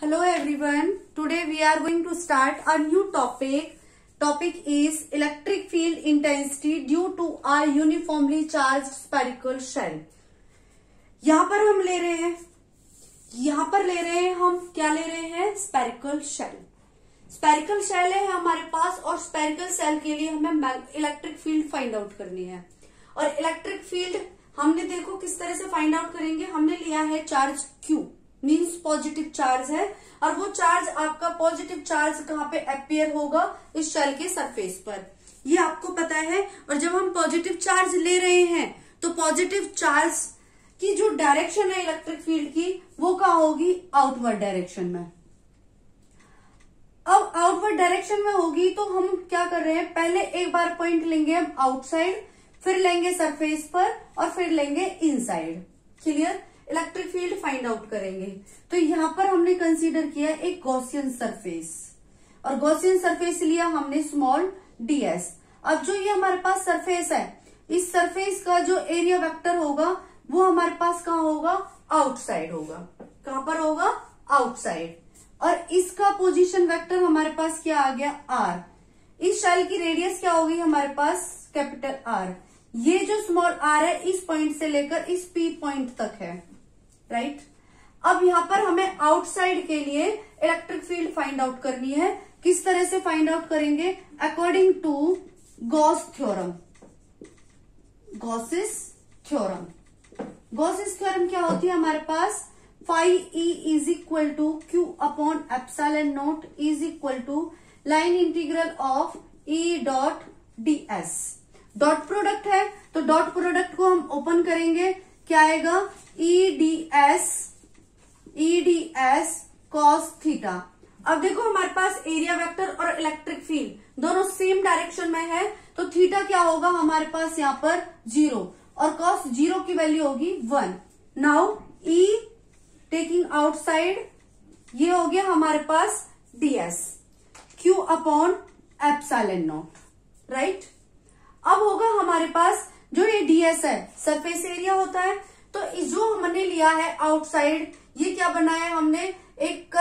Hello everyone. Today we are going to start a new topic. Topic is electric field intensity due to a uniformly charged spherical shell. यहाँ पर हम ले रहे हैं हम क्या ले रहे हैं? Spherical shell. स्पेरिकल शेल है हमारे पास और स्पेरिकल शेल के लिए हमें इलेक्ट्रिक फील्ड फाइंड आउट करनी है. और इलेक्ट्रिक फील्ड हमने देखो किस तरह से फाइंड आउट करेंगे. हमने लिया है charge Q means positive charge है और वो चार्ज आपका पॉजिटिव चार्ज कहाँ पे अपियर होगा? इस शेल के सरफेस पर. ये आपको पता है. और जब हम पॉजिटिव चार्ज ले रहे हैं तो पॉजिटिव चार्ज की जो डायरेक्शन है इलेक्ट्रिक फील्ड की वो कहाँ होगी? आउटवर्ड डायरेक्शन में. अब आउटवर्ड डायरेक्शन में होगी तो हम क्या कर रहे हैं? पहले एक बार पॉइंट लेंगे हम आउटसाइड, फिर लेंगे सरफेस पर और फिर लेंगे inside. Clear? Electric field find out करेंगे. तो यहाँ पर हमने कंसीडर किया एक गॉसियन सरफेस और गॉसियन सरफेस लिया हमने स्मॉल ds. अब जो ये हमारे पास सरफेस है, इस सरफेस का जो एरिया वेक्टर होगा वो हमारे पास कहाँ होगा? आउटसाइड होगा. कहां पर होगा? आउटसाइड. और इसका पोजीशन वेक्टर हमारे पास क्या आ गया? r. इस शेल की रेडियस क्या होगी हमारे पास? Capital R. ये जो स्मॉल r है इस पॉइंट से लेकर इस P पॉइंट तक है. राइट. अब यहाँ पर हमें आउटसाइड के लिए इलेक्ट्रिक फील्ड फाइंड आउट करनी है. किस तरह से फाइंड आउट करेंगे? According to Gauss theorem. Gauss's theorem. Gauss's theorem क्या होती है हमारे पास? Phi E is equal to Q upon epsilon not is equal to line integral of E dot ds. Dot product है तो डॉट प्रोडक्ट को हम ओपन करेंगे. क्या आएगा? EDS cos theta. अब देखो हमारे पास एरिया वेक्टर और इलेक्ट्रिक फील्ड दोनों सेम डायरेक्शन में है तो थीटा क्या होगा हमारे पास? यहाँ पर 0 और cos 0 की वैल्यू होगी 1. नाउ E टेकिंग आउटसाइड ये हो गया हमारे पास ds Q upon epsilon not. Right. अब होगा हमारे पास जो ये ds है सरफेस एरिया होता है. तो जो हमने लिया है आउटसाइड ये क्या बनाया है हमने? एक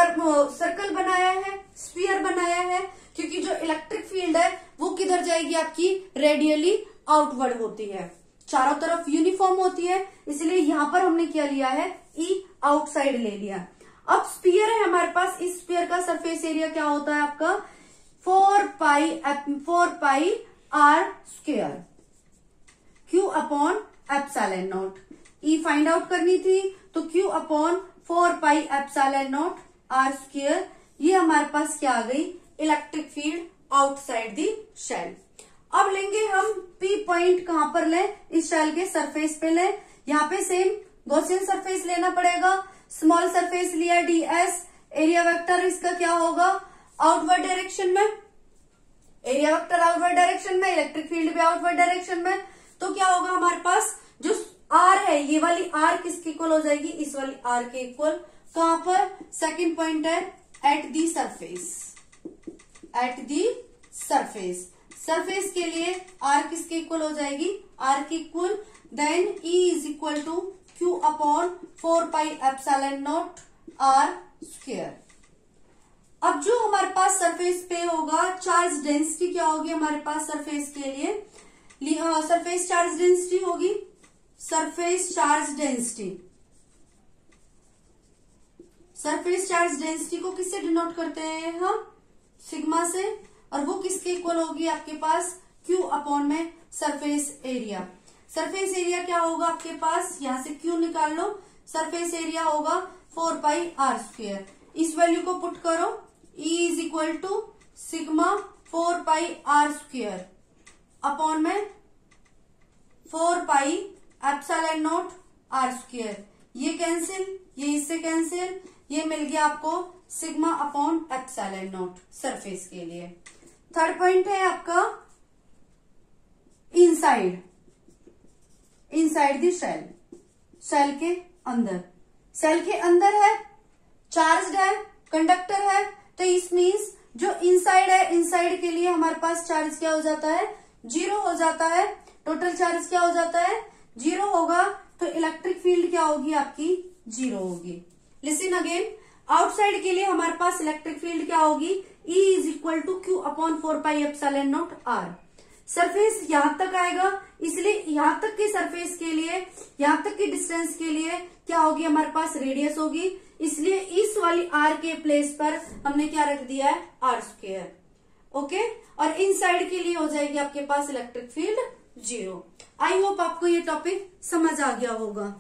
सर्कल बनाया है, स्फीयर बनाया है. क्योंकि जो इलेक्ट्रिक फील्ड है वो किधर जाएगी? आपकी रेडियली आउटवर्ड होती है, चारों तरफ यूनिफॉर्म होती है. इसलिए यहां पर हमने क्या लिया है? E आउटसाइड ले लिया. अब स्फीयर है हमारे पास. इस स्फीयर का सरफेस एरिया क्या होता है आपका? 4 pi r square Q upon epsilon naught. E find out करनी थी तो Q upon 4 pi epsilon naught r square. ये हमारे पास क्या आ गई? Electric field outside the shell. अब लेंगे हम P पॉइंट. कहां पर लें? इस शेल के सरफेस पे लें. यहाँ पे सेम गॉसियन सरफेस लेना पड़ेगा. स्मॉल सरफेस लिया ds. एरिया वेक्टर इसका क्या होगा? आउटवर्ड डायरेक्शन में. एरिया वेक्टर आउटवर्ड डायरेक्शन में, इलेक्ट्रिक फील्ड भी आउटवर्ड डायरेक्शन में. तो क्या होगा हमारे पास? जो R है ये वाली R किसके इक्वल हो जाएगी? इस वाली R के इक्वल. कहां पर? सेकंड पॉइंट है at the surface. At the surface. Surface के लिए R किसके इक्वल हो जाएगी? R के equal. Then E is equal to Q upon 4 pi epsilon naught R square. अब जो हमारे पास सरफेस पे होगा चार्ज डेंसिटी क्या होगी हमारे पास सरफेस के लिए? सरफेस चार्ज डेंसिटी होगी. Surface charge density. Surface charge density को किससे डिनोट करते हैं हम? सिग्मा से. और वो किसके इक्वल होगी आपके पास? Q अपॉन में सरफेस एरिया. सरफेस एरिया क्या होगा आपके पास? यहां से Q निकाल लो. सरफेस एरिया होगा 4 पाई r स्क्वायर. इस वैल्यू को पुट करो. E is equal to sigma 4 pi r square upon में 4 pi epsilon naught r square. ये कैंसिल, ये इससे कैंसिल. ये मिल गया आपको sigma upon epsilon naught surface के लिए. थर्ड पॉइंट है आपका inside. Inside the shell. Shell के अंदर. शेल के अंदर है, चार्ज है, कंडक्टर है. तो इस मीन्स जो इनसाइड है, इनसाइड के लिए हमारे पास चार्ज क्या हो जाता है? 0 हो जाता है. टोटल चार्ज क्या हो जाता है? 0 होगा. तो इलेक्ट्रिक फील्ड क्या होगी आपकी? 0 होगी. Listen again. आउटसाइड के लिए हमारे पास इलेक्ट्रिक फील्ड क्या होगी, E is equal to Q upon 4 pi epsilon naught r. Surface यहां तक आएगा, इसलिए यहां तक की सरफेस के लिए, यहां तक की डिस्टेंस के लिए क्या होगी, हमारे पास रेडियस होगी, इसलिए इस वाली आर के प्लेस पर हमने क्या रख दिया है, आर स्क्वायर। ओके, और इन साइड के लिए हो जाएगी आपके पास इलेक्ट्रिक फील्ड 0। आई होप आपको ये टॉपिक समझ आ गया होगा।